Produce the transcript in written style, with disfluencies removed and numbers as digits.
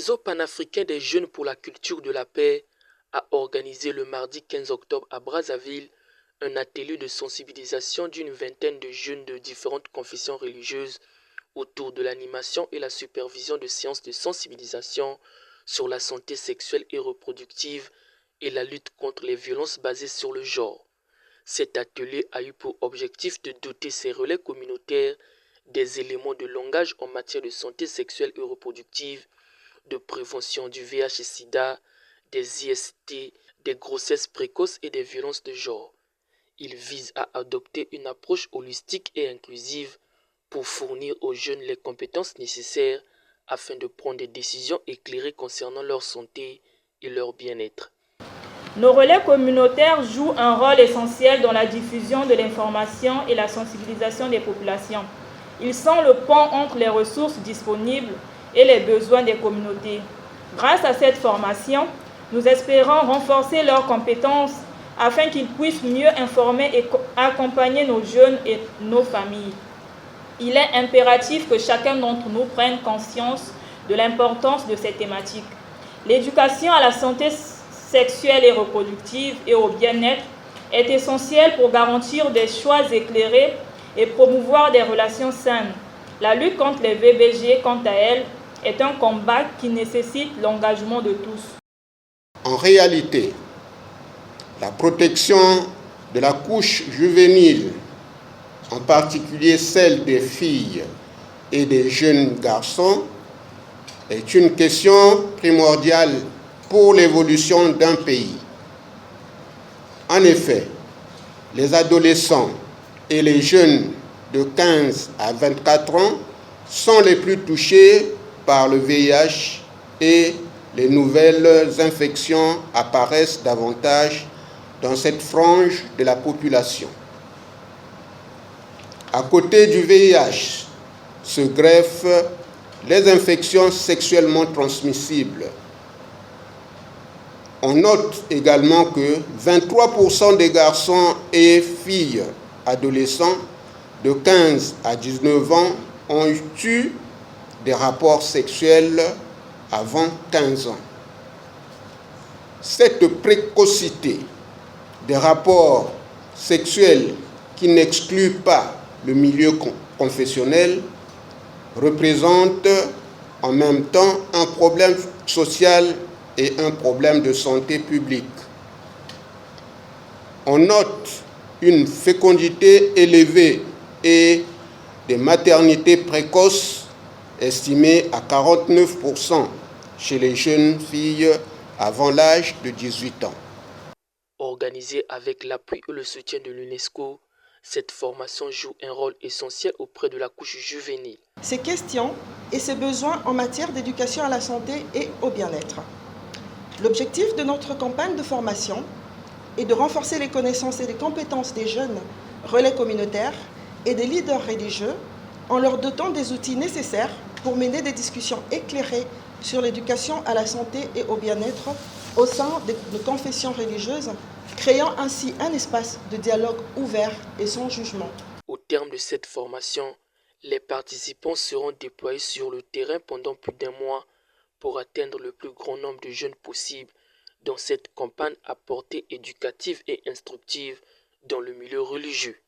réseau panafricain des jeunes pour la culture de la paix a organisé le mardi 15 octobre à Brazzaville un atelier de sensibilisation d'une vingtaine de jeunes de différentes confessions religieuses autour de l'animation et la supervision de séances de sensibilisation sur la santé sexuelle et reproductive et la lutte contre les violences basées sur le genre. Cet atelier a eu pour objectif de doter ces relais communautaires des éléments de langage en matière de santé sexuelle et reproductive, de prévention du VIH et SIDA, des IST, des grossesses précoces et des violences de genre. Il vise à adopter une approche holistique et inclusive pour fournir aux jeunes les compétences nécessaires afin de prendre des décisions éclairées concernant leur santé et leur bien-être. Nos relais communautaires jouent un rôle essentiel dans la diffusion de l'information et la sensibilisation des populations. Ils sont le pont entre les ressources disponibles et les besoins des communautés. Grâce à cette formation, nous espérons renforcer leurs compétences afin qu'ils puissent mieux informer et accompagner nos jeunes et nos familles. Il est impératif que chacun d'entre nous prenne conscience de l'importance de ces thématiques. L'éducation à la santé sexuelle et reproductive et au bien-être est essentielle pour garantir des choix éclairés et promouvoir des relations saines. La lutte contre les VBG, quant à elle, est un combat qui nécessite l'engagement de tous. En réalité, la protection de la couche juvénile, en particulier celle des filles et des jeunes garçons, est une question primordiale pour l'évolution d'un pays. En effet, les adolescents et les jeunes de 15 à 24 ans sont les plus touchés par le VIH et les nouvelles infections apparaissent davantage dans cette frange de la population. À côté du VIH se greffent les infections sexuellement transmissibles. On note également que 23% des garçons et filles adolescents de 15 à 19 ans ont eu des rapports sexuels avant 15 ans. Cette précocité des rapports sexuels qui n'excluent pas le milieu confessionnel représente en même temps un problème social et un problème de santé publique. On note une fécondité élevée et des maternités précoces estimées à 49% chez les jeunes filles avant l'âge de 18 ans. Organisée avec l'appui et le soutien de l'UNESCO, cette formation joue un rôle essentiel auprès de la couche juvénile. Ces questions et ces besoins en matière d'éducation à la santé et au bien-être. L'objectif de notre campagne de formation est de renforcer les connaissances et les compétences des jeunes relais communautaires et des leaders religieux en leur dotant des outils nécessaires pour mener des discussions éclairées sur l'éducation à la santé et au bien-être au sein de confessions religieuses, créant ainsi un espace de dialogue ouvert et sans jugement. Au terme de cette formation, les participants seront déployés sur le terrain pendant plus d'un mois pour atteindre le plus grand nombre de jeunes possible dans cette campagne à portée éducative et instructive dans le milieu religieux.